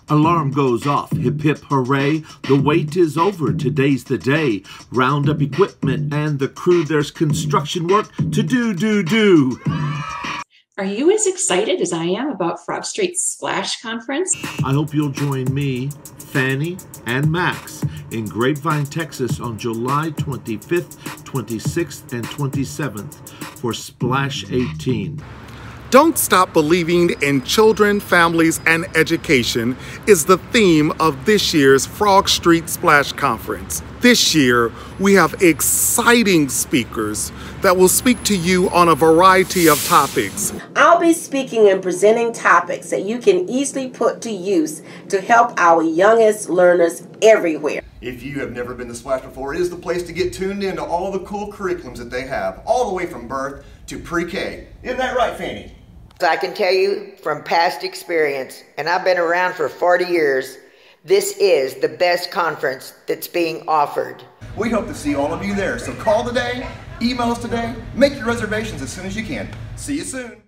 Alarm goes off, hip hip hooray, the wait is over, today's the day. Round up equipment and the crew, there's construction work to do. Are you as excited as I am about Frog Street's Splash Conference? I hope you'll join me, Fanny, and Max in Grapevine, Texas on July 25th, 26th, and 27th for Splash 18. Don't Stop Believing in Children, Families, and Education is the theme of this year's Frog Street Splash Conference. This year, we have exciting speakers that will speak to you on a variety of topics. I'll be speaking and presenting topics that you can easily put to use to help our youngest learners everywhere. If you have never been to Splash before, it is the place to get tuned into all the cool curriculums that they have, all the way from birth to pre-K. Isn't that right, Fanny? I can tell you from past experience, and I've been around for 40 years, this is the best conference that's being offered. We hope to see all of you there, so call today, email us today, make your reservations as soon as you can. See you soon.